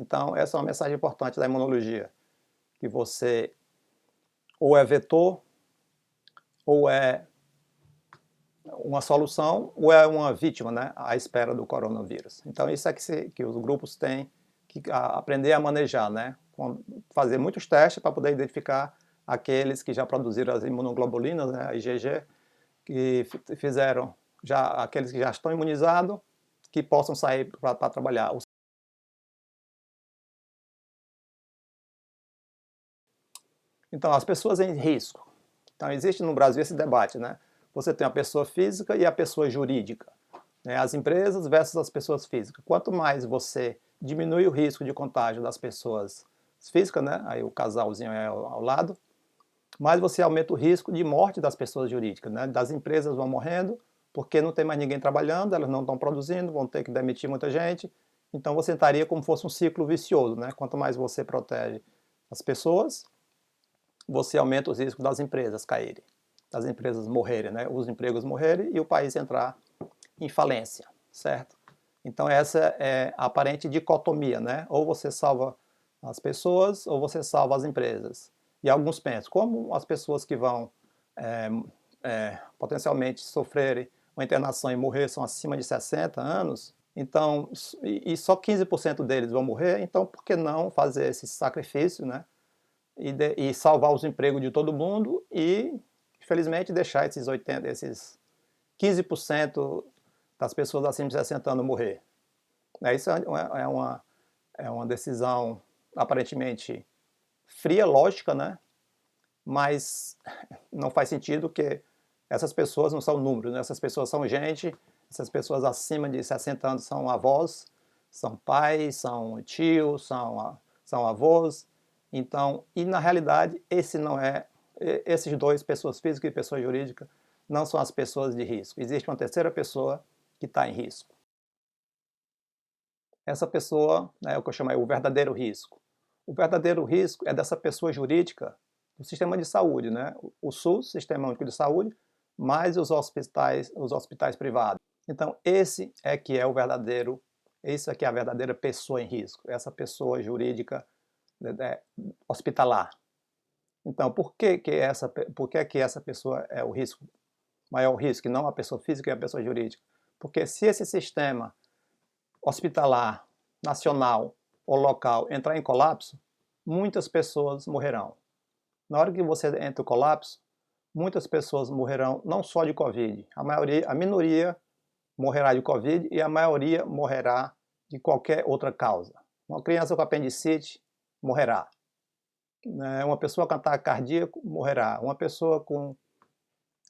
Então, essa é uma mensagem importante da imunologia, que você ou é vetor, ou é uma solução, ou é uma vítima, né, à espera do coronavírus. Então, isso é que os grupos têm que aprender a manejar, né, fazer muitos testes para poder identificar aqueles que já produziram as imunoglobulinas, né, a IgG, que fizeram já aqueles que já estão imunizados, que possam sair para trabalhar. Então, as pessoas em risco. Então, existe no Brasil esse debate, né? Você tem a pessoa física e a pessoa jurídica, né? As empresas versus as pessoas físicas. Quanto mais você diminui o risco de contágio das pessoas físicas, né? Aí o casalzinho é ao lado, mais você aumenta o risco de morte das pessoas jurídicas, né? Das empresas vão morrendo, porque não tem mais ninguém trabalhando, elas não estão produzindo, vão ter que demitir muita gente. Então você estaria como se fosse um ciclo vicioso, né? Quanto mais você protege as pessoas, você aumenta os riscos das empresas caírem, das empresas morrerem, né? Os empregos morrerem e o país entrar em falência, certo? Então essa é a aparente dicotomia, né? Ou você salva as pessoas ou você salva as empresas. E alguns pensam, como as pessoas que vão potencialmente sofrerem uma internação e morrer são acima de 60 anos, então, e só 15% deles vão morrer, então por que não fazer esse sacrifício, né? E salvar os empregos de todo mundo e, infelizmente, deixar esses 15% das pessoas acima de 60 anos morrer. Isso é uma decisão aparentemente fria, lógica, né? Mas não faz sentido que essas pessoas não são números, né? Essas pessoas são gente, essas pessoas acima de 60 anos são avós, são pais, são tios, são avós. Então, e na realidade, esses dois, pessoas físicas e pessoa jurídica, não são as pessoas de risco. Existe uma terceira pessoa que está em risco. Essa pessoa é o que eu chamo o verdadeiro risco. O verdadeiro risco é dessa pessoa jurídica do sistema de saúde, né? O SUS, Sistema Único de Saúde, mais os hospitais privados. Então, esse é que é o verdadeiro, isso é que é a verdadeira pessoa em risco, essa pessoa jurídica hospitalar. Então, por que essa pessoa é o risco, maior risco, e não a pessoa física e a pessoa jurídica? Porque se esse sistema hospitalar, nacional ou local entrar em colapso, muitas pessoas morrerão. Na hora que você entra em colapso, muitas pessoas morrerão não só de Covid, a minoria morrerá de Covid e a maioria morrerá de qualquer outra causa. Uma criança com apendicite morrerá. Uma pessoa com ataque cardíaco morrerá. Uma pessoa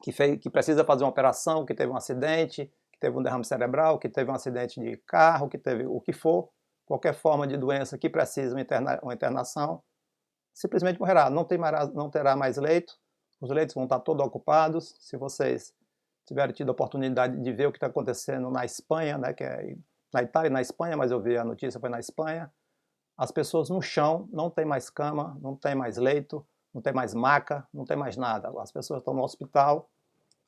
que precisa fazer uma operação, que teve um acidente, que teve um derrame cerebral, que teve um acidente de carro, que teve o que for, qualquer forma de doença que precisa uma internação, simplesmente morrerá. Não terá mais leito, os leitos vão estar todos ocupados. Se vocês tiverem tido a oportunidade de ver o que está acontecendo na Espanha, né, que é na Itália e na Espanha, mas eu vi a notícia, foi na Espanha, as pessoas no chão, não tem mais cama, não tem mais leito, não tem mais maca, não tem mais nada. As pessoas estão no hospital,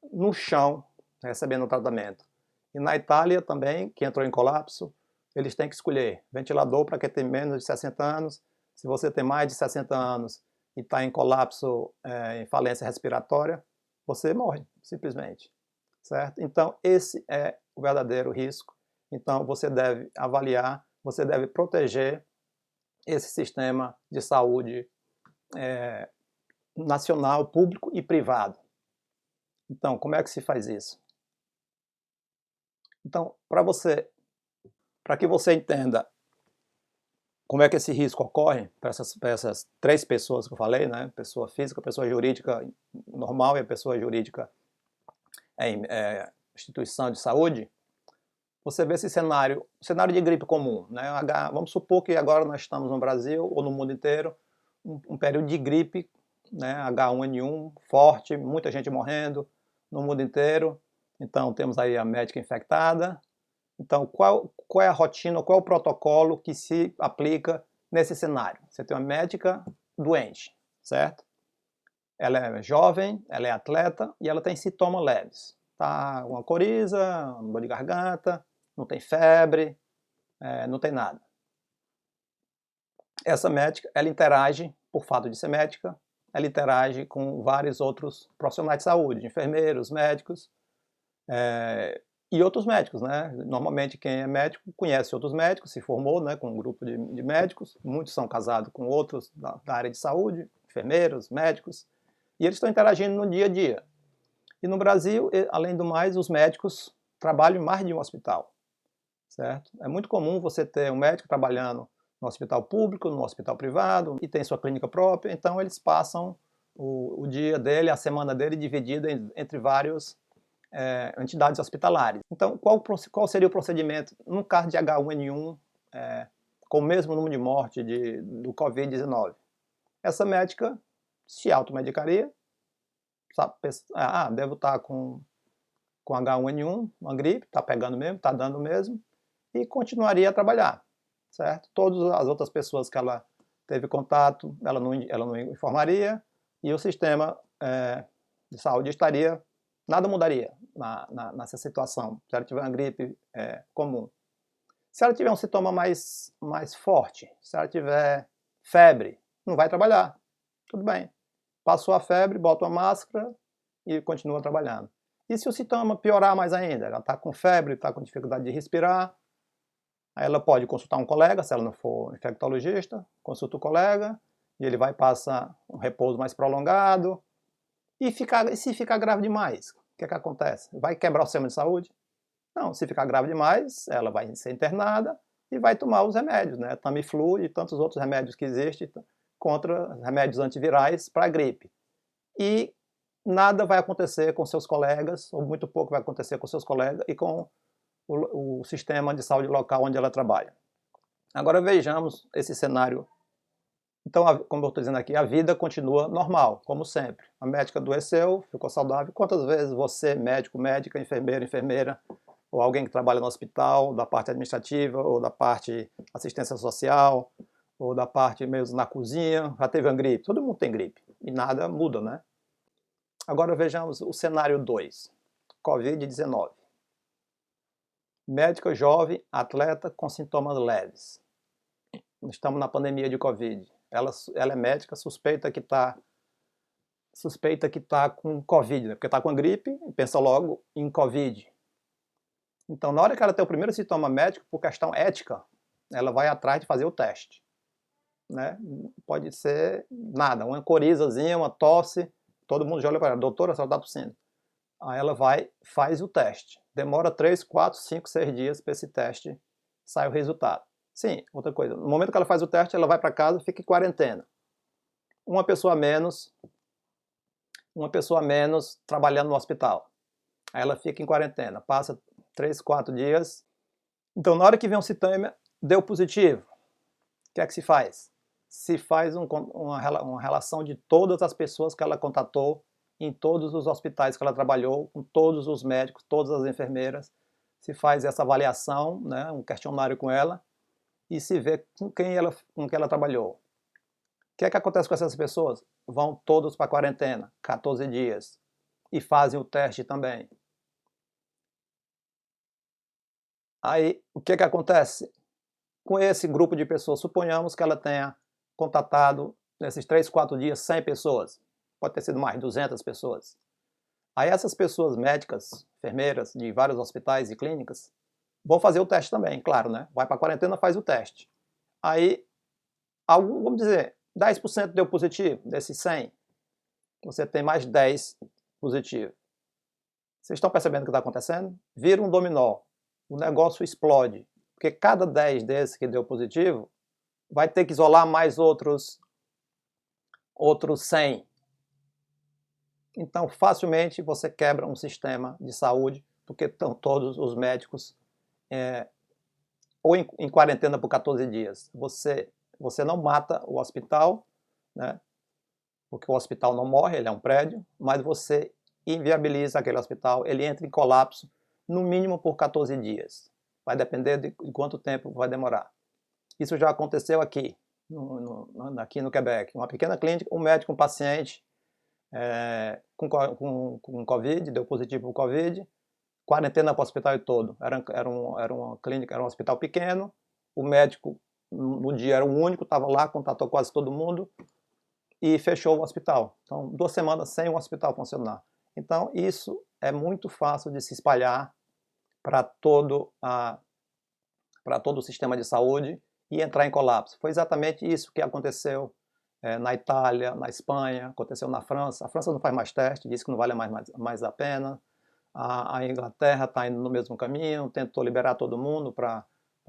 no chão, recebendo tratamento. E na Itália também, que entrou em colapso, eles têm que escolher ventilador para quem tem menos de 60 anos. Se você tem mais de 60 anos e está em colapso, em falência respiratória, você morre, simplesmente. Certo? Então, esse é o verdadeiro risco. Então, você deve avaliar, você deve proteger esse sistema de saúde nacional, público e privado. Então, como é que se faz isso? Então, para que você entenda como é que esse risco ocorre para essas três pessoas que eu falei, né? Pessoa física, pessoa jurídica normal e a pessoa jurídica instituição de saúde, você vê esse cenário de gripe comum, né? Vamos supor que agora nós estamos no Brasil ou no mundo inteiro, um período de gripe, né? H1N1 forte, muita gente morrendo no mundo inteiro. Então temos aí a médica infectada. Então qual é a rotina, qual é o protocolo que se aplica nesse cenário? Você tem uma médica doente, certo? Ela é jovem, ela é atleta e ela tem sintomas leves. Tá, uma coriza, uma dor de garganta, não tem febre, não tem nada. essa médica, ela interage, por fato de ser médica, ela interage com vários outros profissionais de saúde, enfermeiros, médicos, e outros médicos, né? Normalmente quem é médico conhece outros médicos, se formou, né, com um grupo de médicos, muitos são casados com outros da área de saúde, enfermeiros, médicos, e eles estão interagindo no dia a dia. E no Brasil, além do mais, os médicos trabalham em mais de um hospital, certo? É muito comum você ter um médico trabalhando no hospital público, no hospital privado, e tem sua clínica própria, então eles passam o dia dele, a semana dele dividida entre vários entidades hospitalares. Então, qual seria o procedimento num caso de H1N1 com o mesmo número de morte do Covid-19? Essa médica se automedicaria, sabe, devo estar com H1N1, uma gripe, está pegando mesmo, está dando mesmo, e continuaria a trabalhar, certo? Todas as outras pessoas que ela teve contato, ela não informaria, e o sistema de saúde nada mudaria nessa situação, se ela tiver uma gripe comum. Se ela tiver um sintoma mais forte, se ela tiver febre, não vai trabalhar, tudo bem. Passou a febre, bota uma máscara e continua trabalhando. E se o sintoma piorar mais ainda, ela está com febre, está com dificuldade de respirar, aí ela pode consultar um colega, se ela não for infectologista, consulta o colega, e ele vai passar um repouso mais prolongado. E se ficar grave demais, o que acontece? Vai quebrar o sistema de saúde? Não, se ficar grave demais, ela vai ser internada e vai tomar os remédios, né? Tamiflu e tantos outros remédios que existem contra remédios antivirais para a gripe. E nada vai acontecer com seus colegas, ou muito pouco vai acontecer com seus colegas e com o sistema de saúde local onde ela trabalha. Agora vejamos esse cenário. Então, como eu estou dizendo aqui, a vida continua normal, como sempre. A médica adoeceu, ficou saudável. Quantas vezes você, médico, médica, enfermeiro, enfermeira, ou alguém que trabalha no hospital, da parte administrativa, ou da parte assistência social, ou da parte mesmo na cozinha, já teve uma gripe? Todo mundo tem gripe, e nada muda, né? Agora vejamos o cenário 2, Covid-19. Médica jovem, atleta com sintomas leves. Estamos na pandemia de Covid. Ela é médica, suspeita que está com Covid, né? Porque está com gripe e pensa logo em Covid. Então, na hora que ela tem o primeiro sintoma médico, por questão ética, ela vai atrás de fazer o teste, né? Pode ser nada, uma corizazinha, uma tosse, todo mundo já olha para ela, doutora, a senhora está tossindo. Aí ela faz o teste. Demora 3, 4, 5, 6 dias para esse teste sair o resultado. Sim, outra coisa, no momento que ela faz o teste, ela vai para casa e fica em quarentena. Uma pessoa a menos trabalhando no hospital. Aí ela fica em quarentena, passa 3, 4 dias. Então, na hora que vem um sintoma, deu positivo. O que é que se faz? Se faz uma relação de todas as pessoas que ela contatou em todos os hospitais que ela trabalhou, com todos os médicos, todas as enfermeiras. Se faz essa avaliação, né, um questionário com ela, e se vê com quem ela trabalhou. O que é que acontece com essas pessoas? Vão todos para a quarentena, 14 dias, e fazem o teste também. Aí, o que é que acontece? Com esse grupo de pessoas, suponhamos que ela tenha contatado, nesses 3, 4 dias, 100 pessoas. Pode ter sido mais, 200 pessoas. Aí essas pessoas médicas, enfermeiras de vários hospitais e clínicas, vão fazer o teste também, claro, né? Vai para a quarentena, faz o teste. Aí, vamos dizer, 10% deu positivo, desses 100. Você tem mais 10 positivo. Vocês estão percebendo o que está acontecendo? Vira um dominó. O negócio explode. Porque cada 10 desses que deu positivo, vai ter que isolar mais outros 100. Então, facilmente você quebra um sistema de saúde, porque estão todos os médicos ou em quarentena por 14 dias. Você não mata o hospital, né? Porque o hospital não morre, ele é um prédio, mas você inviabiliza aquele hospital, ele entra em colapso, no mínimo por 14 dias. Vai depender de quanto tempo vai demorar. Isso já aconteceu aqui no Quebec. Uma pequena clínica, um médico, um paciente com Covid, deu positivo para o Covid, quarentena para o hospital todo. Era uma clínica, era um hospital pequeno, o médico no dia era o único, estava lá, contatou quase todo mundo e fechou o hospital. Então, 2 semanas sem o hospital funcionar. Então, isso é muito fácil de se espalhar para todo o sistema de saúde e entrar em colapso. Foi exatamente isso que aconteceu na Itália, na Espanha, aconteceu na França. A França não faz mais teste, disse que não vale mais a pena. A Inglaterra está indo no mesmo caminho, tentou liberar todo mundo para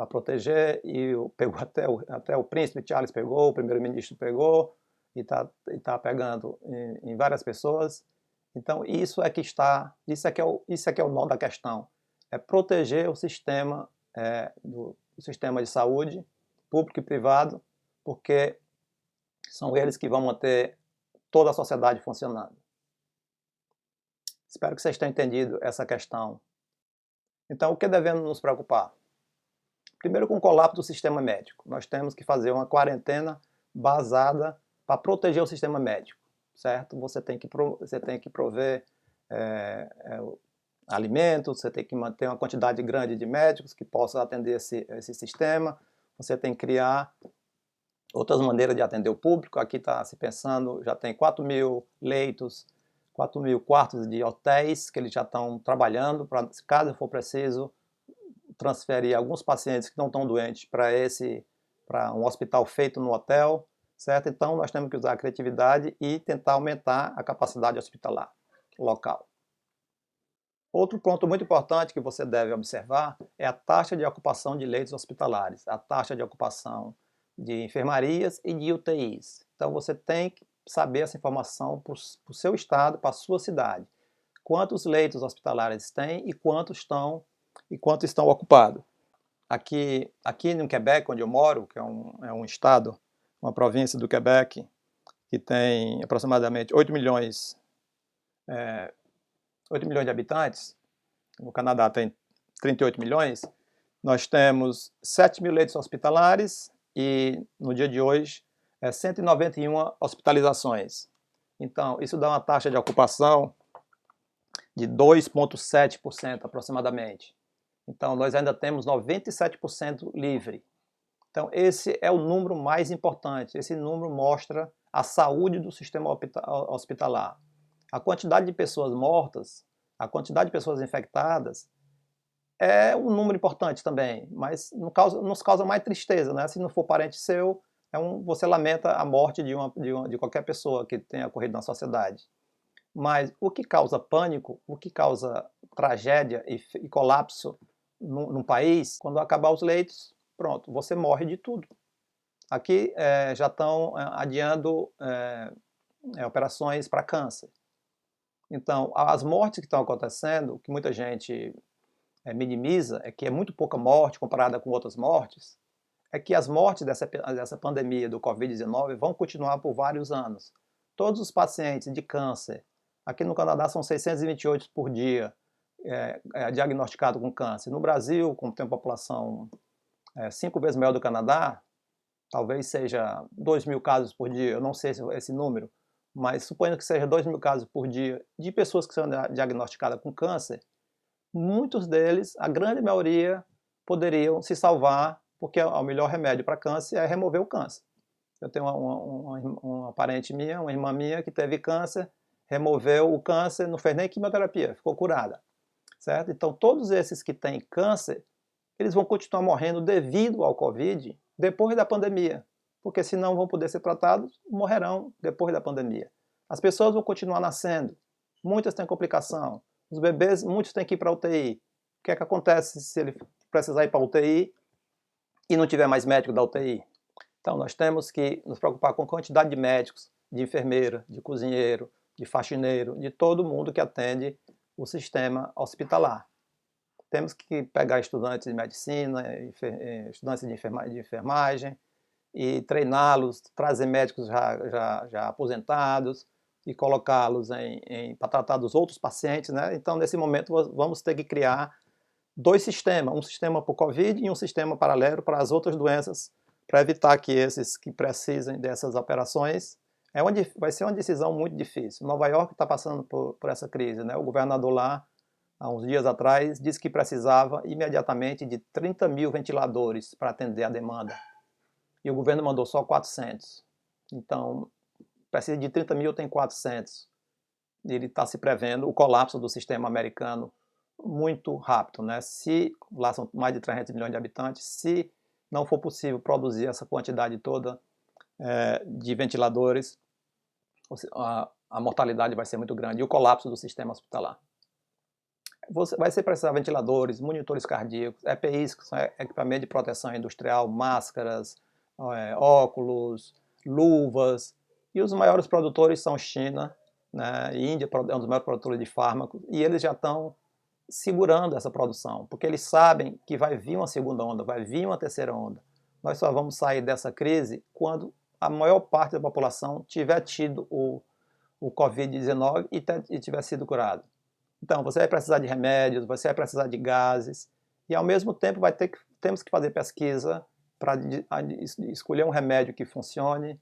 proteger, e pegou até o príncipe Charles pegou, o primeiro-ministro pegou, e está pegando em várias pessoas. Então, isso é que é o nó da questão, é proteger o sistema, o sistema de saúde, público e privado, porque são eles que vão manter toda a sociedade funcionando. Espero que vocês tenham entendido essa questão. Então, o que devemos nos preocupar? Primeiro, com o colapso do sistema médico. Nós temos que fazer uma quarentena basada para proteger o sistema médico, certo? Você tem que prover alimentos, você tem que manter uma quantidade grande de médicos que possam atender esse sistema, você tem que criar outras maneiras de atender o público. Aqui está se pensando, já tem 4.000 leitos, 4.000 quartos de hotéis que eles já estão trabalhando para, caso for preciso, transferir alguns pacientes que não estão doentes para um hospital feito no hotel, certo? Então nós temos que usar a criatividade e tentar aumentar a capacidade hospitalar local. Outro ponto muito importante que você deve observar é a taxa de ocupação de leitos hospitalares, a taxa de ocupação de enfermarias e de UTIs. Então você tem que saber essa informação para o seu estado, para a sua cidade. Quantos leitos hospitalares tem e quantos estão ocupados. Aqui no Quebec, onde eu moro, que é um estado, uma província do Quebec, que tem aproximadamente 8 milhões de habitantes, no Canadá tem 38 milhões, nós temos 7.000 leitos hospitalares e, no dia de hoje, 191 hospitalizações. Então, isso dá uma taxa de ocupação de 2,7% aproximadamente. Então, nós ainda temos 97% livre. Então, esse é o número mais importante. Esse número mostra a saúde do sistema hospitalar. A quantidade de pessoas mortas, a quantidade de pessoas infectadas, é um número importante também, mas nos causa mais tristeza, né? Se não for parente seu, você lamenta a morte de qualquer pessoa que tenha ocorrido na sociedade. Mas o que causa pânico, o que causa tragédia e colapso num país, quando acabar os leitos, pronto, você morre de tudo. Aqui já estão adiando operações para câncer. Então, as mortes que estão acontecendo, que muita gente minimiza, é que é muito pouca morte comparada com outras mortes, é que as mortes dessa pandemia do Covid-19 vão continuar por vários anos. Todos os pacientes de câncer, aqui no Canadá são 628 por dia diagnosticados com câncer. No Brasil, como tem uma população 5 vezes maior do Canadá, talvez seja 2.000 casos por dia, eu não sei esse número, mas suponho que seja 2.000 casos por dia de pessoas que são diagnosticadas com câncer, muitos deles, a grande maioria, poderiam se salvar, porque o melhor remédio para câncer é remover o câncer. Eu tenho uma parente minha, uma irmã minha, que teve câncer, removeu o câncer, não fez nem quimioterapia, ficou curada, certo? Então, todos esses que têm câncer, eles vão continuar morrendo devido ao Covid depois da pandemia, porque se não vão poder ser tratados, morrerão depois da pandemia. As pessoas vão continuar nascendo, muitas têm complicação, os bebês, muitos têm que ir para a UTI. O que é que acontece se ele precisar ir para a UTI e não tiver mais médico da UTI? Então, nós temos que nos preocupar com a quantidade de médicos, de enfermeira, de cozinheiro, de faxineiro, de todo mundo que atende o sistema hospitalar. Temos que pegar estudantes de medicina, estudantes de enfermagem e treiná-los, trazer médicos já aposentados e colocá-los para tratar dos outros pacientes, né? Então, nesse momento, vamos ter que criar 2 sistemas, um sistema para o Covid e um sistema paralelo para as outras doenças, para evitar que esses que precisem dessas operações, vai ser uma decisão muito difícil. Nova York está passando por essa crise, né? O governador lá, há uns dias atrás, disse que precisava imediatamente de 30.000 ventiladores para atender a demanda. e o governo mandou só 400. Então, precisa de 30 mil, tem 400. Ele está se prevendo o colapso do sistema americano muito rápido, né? Se lá são mais de 300 milhões de habitantes, se não for possível produzir essa quantidade toda de ventiladores, a mortalidade vai ser muito grande e o colapso do sistema hospitalar. Vai ser precisar ventiladores, monitores cardíacos, EPIs, que são equipamentos de proteção industrial, máscaras, óculos, luvas, e os maiores produtores são China, né? Índia é um dos maiores produtores de fármacos, e eles já estão segurando essa produção, porque eles sabem que vai vir uma segunda onda, vai vir uma terceira onda. Nós só vamos sair dessa crise quando a maior parte da população tiver tido o Covid-19 e tiver sido curado. Então, você vai precisar de remédios, você vai precisar de gases, e ao mesmo tempo temos que fazer pesquisa para escolher um remédio que funcione,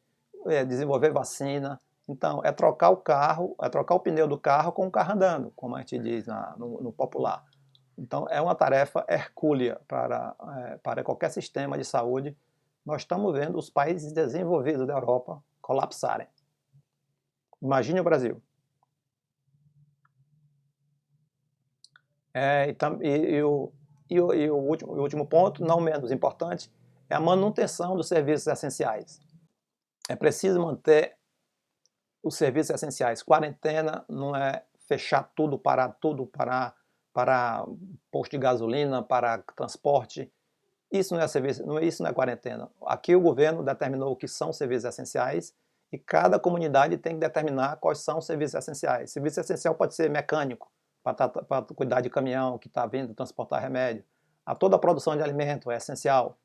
desenvolver vacina. Então, é trocar o carro, é trocar o pneu do carro com o carro andando, como a gente diz no popular. Então, é uma tarefa hercúlea para qualquer sistema de saúde. Nós estamos vendo os países desenvolvidos da Europa colapsarem. Imagine o Brasil. O último ponto, não menos importante, é a manutenção dos serviços essenciais. É preciso manter os serviços essenciais. Quarentena não é fechar tudo, parar tudo, para posto de gasolina, para transporte. Isso não é serviço, isso não é quarentena. Aqui o governo determinou o que são serviços essenciais e cada comunidade tem que determinar quais são os serviços essenciais. Serviço essencial pode ser mecânico, para cuidar de caminhão que está vindo transportar remédio. Toda a produção de alimento é essencial.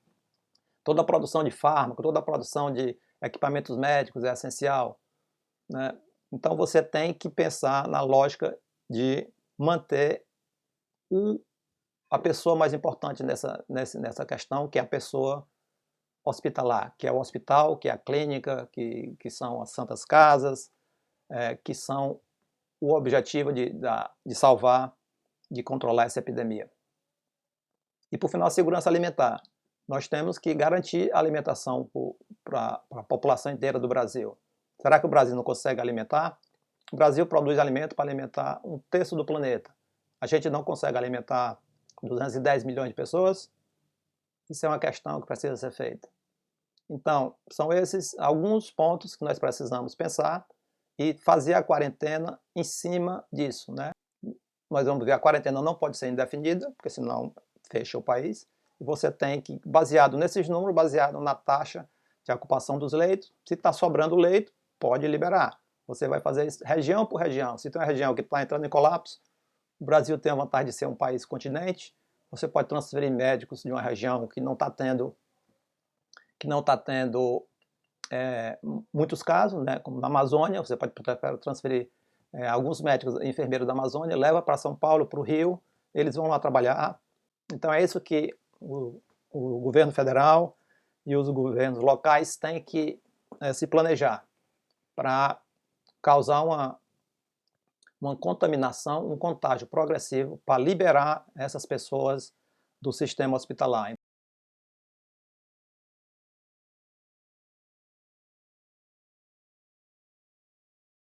Toda a produção de fármaco, toda a produção de equipamentos médicos é essencial, né? Então você tem que pensar na lógica de manter a pessoa mais importante nessa questão, que é a pessoa hospitalar, que é o hospital, que é a clínica, que são as santas casas, que são o objetivo de salvar, de controlar essa epidemia. E por final, a segurança alimentar. Nós temos que garantir a alimentação para a população inteira do Brasil. Será que o Brasil não consegue alimentar? O Brasil produz alimento para alimentar 1/3 do planeta. A gente não consegue alimentar 210 milhões de pessoas? Isso é uma questão que precisa ser feita. Então, são esses alguns pontos que nós precisamos pensar e fazer a quarentena em cima disso, né? Nós vamos ver, a quarentena não pode ser indefinida, porque senão fecha o país. E você tem que, baseado nesses números, baseado na taxa de ocupação dos leitos, se está sobrando leito, pode liberar. Você vai fazer isso região por região. Se tem uma região que está entrando em colapso, o Brasil tem a vantagem de ser um país continente, você pode transferir médicos de uma região que não está tendo muitos casos, né, como na Amazônia, você pode transferir alguns médicos e enfermeiros da Amazônia, leva para São Paulo, para o Rio, eles vão lá trabalhar. Então é isso que o governo federal e os governos locais têm que se planejar para causar uma contaminação, um contágio progressivo para liberar essas pessoas do sistema hospitalar.